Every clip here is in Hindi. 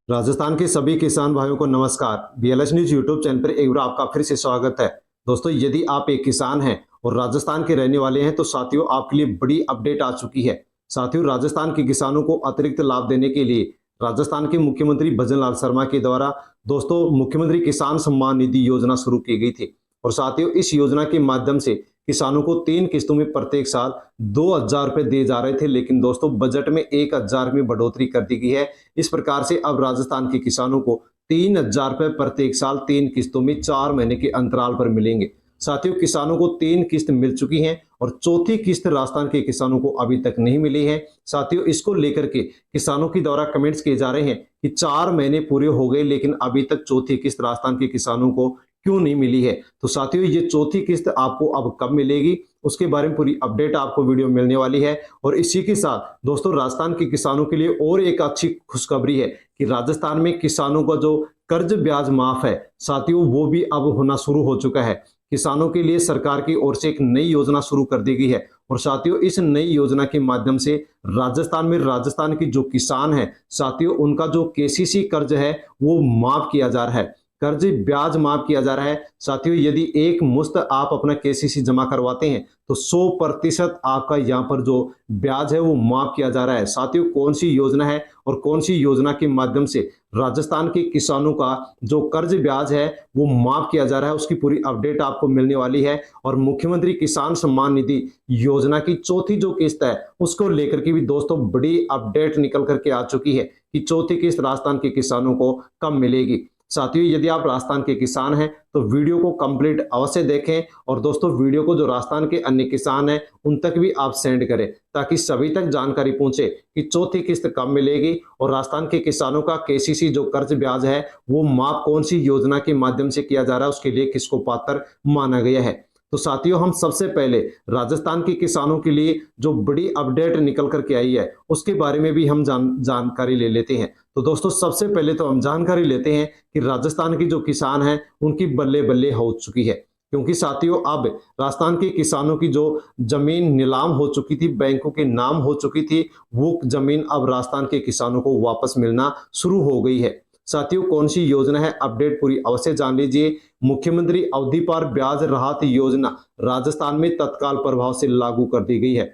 राजस्थान के सभी किसान भाइयों को नमस्कार। बीएलएस न्यूज यूट्यूब चैनल पर एक बार आपका फिर से स्वागत है। दोस्तों, यदि आप एक किसान हैं और राजस्थान के रहने वाले हैं तो साथियों आपके लिए बड़ी अपडेट आ चुकी है। साथियों, राजस्थान के किसानों को अतिरिक्त लाभ देने के लिए राजस्थान के मुख्यमंत्री भजन लाल शर्मा के द्वारा दोस्तों मुख्यमंत्री किसान सम्मान निधि योजना शुरू की गई थी। और साथियों, इस योजना के माध्यम से किसानों को 3 किस्तों में प्रत्येक साल 2,000 रुपए दिए जा रहे थे, लेकिन दोस्तों बजट में 1,000 में बढ़ोतरी कर दी गई है। इस प्रकार से अब राजस्थान के किसानों को 3,000 रुपए प्रत्येक साल 3 किस्तों में 4 महीने के अंतराल पर मिलेंगे। साथियों, किसानों को 3 किस्त मिल चुकी हैं और चौथी किस्त राजस्थान के किसानों को अभी तक नहीं मिली है। साथियों, इसको लेकर के किसानों के द्वारा कमेंट्स किए जा रहे हैं कि 4 महीने पूरे हो गए लेकिन अभी तक चौथी किस्त राजस्थान के किसानों को क्यों नहीं मिली है। तो साथियों, ये चौथी किस्त आपको अब कब मिलेगी उसके बारे में पूरी अपडेट आपको वीडियो में मिलने वाली है। और इसी के साथ दोस्तों राजस्थान के किसानों के लिए और एक अच्छी खुशखबरी है कि राजस्थान में किसानों का जो कर्ज ब्याज माफ है साथियों वो भी अब होना शुरू हो चुका है। किसानों के लिए सरकार की ओर से एक नई योजना शुरू कर दी गई है और साथियों इस नई योजना के माध्यम से राजस्थान के जो किसान हैं साथियों उनका जो केसीसी कर्ज है वो माफ किया जा रहा है। कर्ज ब्याज माफ किया जा रहा है। साथियों, यदि एक मुश्त आप अपना केसीसी जमा करवाते हैं तो 100% आपका यहाँ पर जो ब्याज है वो माफ किया जा रहा है। साथियों, कौन सी योजना है और कौन सी योजना के माध्यम से राजस्थान के किसानों का जो कर्ज ब्याज है वो माफ किया जा रहा है उसकी पूरी अपडेट आपको मिलने वाली है। और मुख्यमंत्री किसान सम्मान निधि योजना की चौथी जो किस्त है उसको लेकर के भी दोस्तों बड़ी अपडेट निकल करके आ चुकी है कि चौथी किस्त राजस्थान के किसानों को कब मिलेगी। साथियों, यदि आप राजस्थान के किसान हैं तो वीडियो को कंप्लीट अवश्य देखें और दोस्तों वीडियो को जो राजस्थान के अन्य किसान हैं उन तक भी आप सेंड करें ताकि सभी तक जानकारी पहुंचे कि चौथी किस्त कब मिलेगी और राजस्थान के किसानों का केसीसी जो कर्ज ब्याज है वो माफ कौन सी योजना के माध्यम से किया जा रहा है, उसके लिए किसको पात्र माना गया है। तो साथियों, हम सबसे पहले राजस्थान के किसानों के लिए जो बड़ी अपडेट निकल करके आई है उसके बारे में भी हम जानकारी ले लेते हैं। तो दोस्तों, सबसे पहले तो हम जानकारी लेते हैं कि राजस्थान के जो किसान हैं उनकी बल्ले बल्ले हो चुकी है, क्योंकि साथियों अब राजस्थान के किसानों की जो जमीन नीलाम हो चुकी थी, बैंकों के नाम हो चुकी थी, वो जमीन अब राजस्थान के किसानों को वापस मिलना शुरू हो गई है। साथियों, कौन सी योजना है अपडेट पूरी अवश्य जान लीजिए। मुख्यमंत्री अवधि पार ब्याज राहत योजना राजस्थान में तत्काल प्रभाव से लागू कर दी गई है।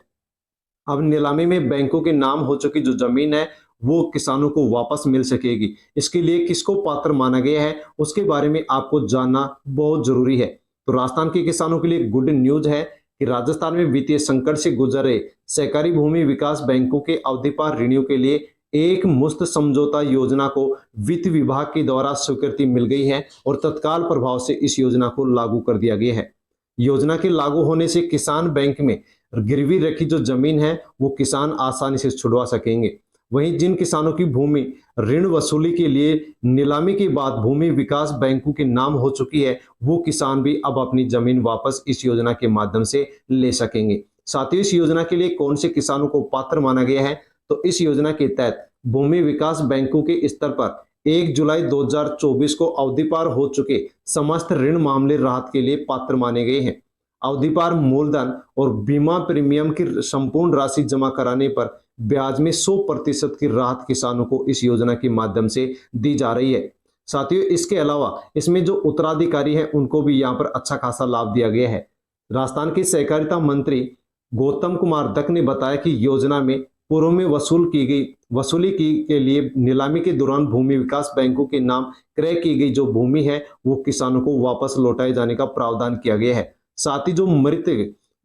अब नीलामी में बैंकों के नाम हो चुकी जो जमीन है वो किसानों को वापस मिल सकेगी। इसके लिए किसको पात्र माना गया है उसके बारे में आपको जानना बहुत जरूरी है। तो राजस्थान के किसानों के लिए गुड न्यूज है कि राजस्थान में वित्तीय संकट से गुजर रहे सहकारी भूमि विकास बैंकों के अवधि पार ऋणों के लिए एक मुश्त समझौता योजना को वित्त विभाग के द्वारा स्वीकृति मिल गई है और तत्काल प्रभाव से इस योजना को लागू कर दिया गया है। योजना के लागू होने से किसान बैंक में गिरवी रखी जो जमीन है वो किसान आसानी से छुड़वा सकेंगे। वहीं जिन किसानों की भूमि ऋण वसूली के लिए नीलामी के बाद भूमि विकास बैंकों के नाम हो चुकी है वो किसान भी अब अपनी जमीन वापस इस योजना के माध्यम से ले सकेंगे। साथ ही इस योजना के लिए कौन से किसानों को पात्र माना गया है, तो इस योजना के तहत भूमि विकास बैंकों के स्तर पर 1 जुलाई 2024 को अवधि पार हो चुके समस्त ऋण मामले राहत के लिए पात्र माने गए हैं। अवधि पार मूलधन और बीमा प्रीमियम की संपूर्ण राशि जमा कराने पर ब्याज में 100% की राहत किसानों को इस योजना के माध्यम से दी जा रही है। साथियों, इसके अलावा इसमें जो उत्तराधिकारी हैं उनको भी यहाँ पर अच्छा खासा लाभ दिया गया है। राजस्थान के सहकारिता मंत्री गौतम कुमार दत्त ने बताया कि योजना में पूर्व में वसूली की के लिए नीलामी के दौरान भूमि विकास बैंकों के नाम क्रय की गई जो भूमि है वो किसानों को वापस लौटाए जाने का प्रावधान किया गया है। साथ ही जो मृत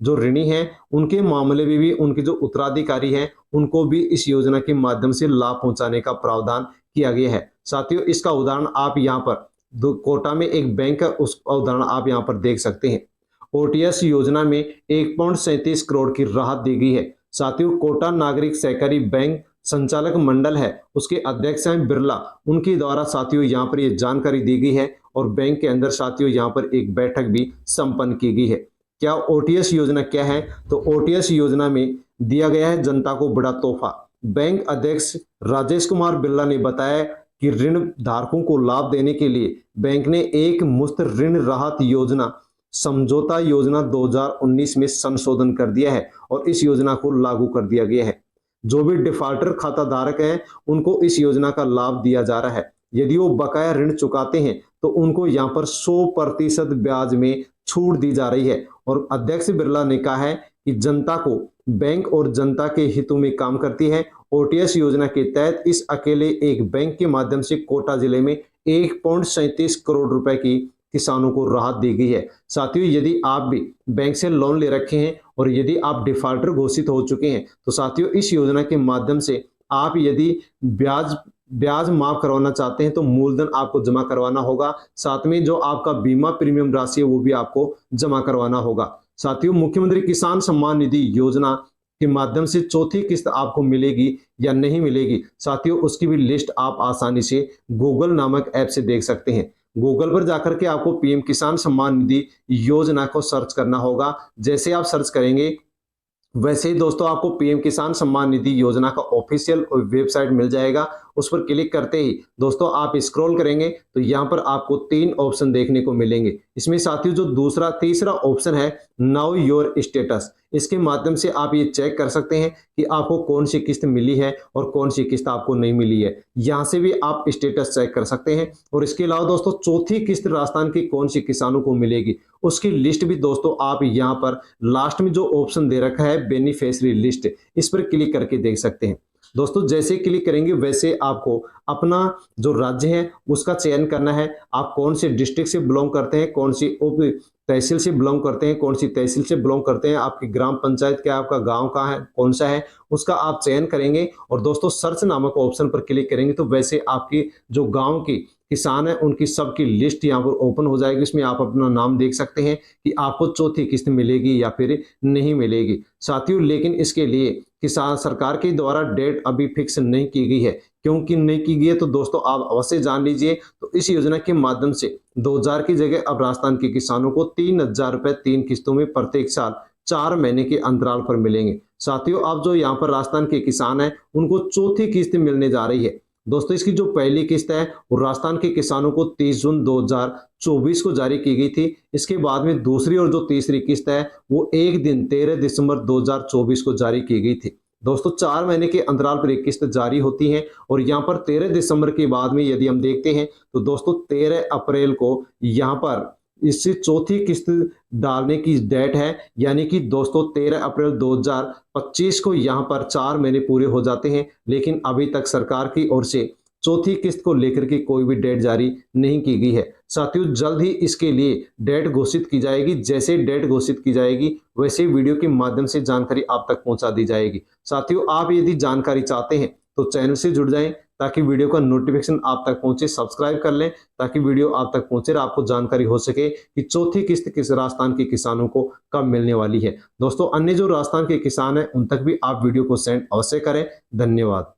जो ऋणी हैं उनके मामले में भी उनके जो उत्तराधिकारी हैं उनको भी इस योजना के माध्यम से लाभ पहुंचाने का प्रावधान किया गया है। साथियों, इसका उदाहरण आप यहाँ पर कोटा में एक बैंक है उसका उदाहरण आप यहाँ पर देख सकते हैं। ओटीएस योजना में 1.37 करोड़ की राहत दी गई है। साथियों, कोटा नागरिक सहकारी बैंक संचालक मंडल है उसके अध्यक्ष हैं बिरला, उनके द्वारा साथियों यहाँ पर ये जानकारी दी गई है और बैंक के अंदर साथियों यहाँ पर एक बैठक भी संपन्न की गई है। क्या ओटीएस योजना क्या है, तो ओटीएस योजना में दिया गया है जनता को बड़ा तोहफा। बैंक अध्यक्ष राजेश कुमार बिरला ने बताया कि ऋण धारकों को लाभ देने के लिए बैंक ने एक मुफ्त ऋण राहत योजना समझौता योजना 2019 में संशोधन कर दिया है और इस योजना को लागू कर दिया गया है। जो भी डिफॉल्टर खाता धारक है उनको इस योजना का लाभ दिया जा रहा है। यदि वो बकाया ऋण चुकाते हैं तो उनको यहाँ पर 100% ब्याज में छूट दी जा रही है। और अध्यक्ष बिरला ने कहा है कि जनता को बैंक और जनता के हितों में काम करती है। ओटीएस योजना के तहत इस अकेले एक बैंक के माध्यम से कोटा जिले में 1.37 करोड़ रुपए की किसानों को राहत दी गई है। साथियों, यदि आप भी बैंक से लोन ले रखे हैं और यदि आप डिफॉल्टर घोषित हो चुके हैं तो साथियों इस योजना के माध्यम से आप यदि ब्याज माफ करवाना चाहते हैं तो मूलधन आपको जमा करवाना होगा। साथ में जो आपका बीमा प्रीमियम राशि है वो भी आपको जमा करवाना होगा। साथियों, मुख्यमंत्री किसान सम्मान निधि योजना के माध्यम से चौथी किस्त आपको मिलेगी या नहीं मिलेगी, साथियों उसकी भी लिस्ट आप आसानी से गूगल नामक ऐप से देख सकते हैं। गूगल पर जाकर के आपको पीएम किसान सम्मान निधि योजना को सर्च करना होगा। जैसे आप सर्च करेंगे वैसे ही दोस्तों आपको पीएम किसान सम्मान निधि योजना का ऑफिशियल वेबसाइट मिल जाएगा। उस पर क्लिक करते ही दोस्तों आप स्क्रॉल करेंगे तो यहाँ पर आपको 3 ऑप्शन देखने को मिलेंगे। इसमें साथियों जो तीसरा ऑप्शन है नाउ योर स्टेटस, इसके माध्यम से आप ये चेक कर सकते हैं कि आपको कौन सी किस्त मिली है और कौन सी किस्त आपको नहीं मिली है। यहाँ से भी आप स्टेटस चेक कर सकते हैं। और इसके अलावा दोस्तों चौथी किस्त राजस्थान की कौन सी किसानों को मिलेगी उसकी लिस्ट भी दोस्तों आप यहाँ पर लास्ट में जो ऑप्शन दे रखा है बेनिफिशियरी लिस्ट, इस पर क्लिक करके देख सकते हैं। दोस्तों जैसे क्लिक करेंगे वैसे आपको अपना जो राज्य है उसका चयन करना है। आप कौन से डिस्ट्रिक्ट से बिलोंग करते हैं, कौन सी उप तहसील से बिलोंग करते हैं, कौन सी तहसील से बिलोंग करते हैं, आपकी ग्राम पंचायत क्या, आपका गांव कहाँ है, कौन सा है, उसका आप चयन करेंगे। और दोस्तों सर्च नामक ऑप्शन पर क्लिक करेंगे तो वैसे आपकी जो गांव की किसान है उनकी सबकी लिस्ट यहाँ पर ओपन हो जाएगी। इसमें आप अपना नाम देख सकते हैं कि आपको चौथी किस्त मिलेगी या फिर नहीं मिलेगी। साथियों लेकिन इसके लिए किसान सरकार के द्वारा डेट अभी फिक्स नहीं की गई है। क्योंकि नहीं की गई है तो दोस्तों आप अवश्य जान लीजिए। तो इस योजना के माध्यम से 2000 की जगह अब राजस्थान के किसानों को 3000 रुपए 3 किस्तों में प्रत्येक साल 4 महीने के अंतराल पर मिलेंगे। साथियों अब जो यहाँ पर राजस्थान के किसान हैं उनको चौथी किस्त मिलने जा रही है। दोस्तों इसकी जो पहली किस्त है वो राजस्थान के किसानों को 30 जून 2024 को जारी की गई थी। इसके बाद में दूसरी और जो तीसरी किस्त है वो एक दिन 13 दिसंबर 2024 को जारी की गई थी। दोस्तों 4 महीने के अंतराल पर एक किस्त जारी होती है। और यहाँ पर 13 दिसंबर के बाद में यदि हम देखते हैं तो दोस्तों 13 अप्रैल को यहाँ पर इससे चौथी किस्त डालने की डेट है। यानी कि दोस्तों 13 अप्रैल 2025 को यहाँ पर 4 महीने पूरे हो जाते हैं। लेकिन अभी तक सरकार की ओर से चौथी किस्त को लेकर के कोई भी डेट जारी नहीं की गई है। साथियों जल्द ही इसके लिए डेट घोषित की जाएगी। जैसे डेट घोषित की जाएगी वैसे वीडियो के माध्यम से जानकारी आप तक पहुंचा दी जाएगी। साथियों आप यदि जानकारी चाहते हैं तो चैनल से जुड़ जाएं ताकि वीडियो का नोटिफिकेशन आप तक पहुंचे। सब्सक्राइब कर लें ताकि वीडियो आप तक पहुंचे और आपको जानकारी हो सके कि चौथी किस्त किस राजस्थान के किसानों को कब मिलने वाली है। दोस्तों अन्य जो राजस्थान के किसान हैं उन तक भी आप वीडियो को सेंड अवश्य करें। धन्यवाद।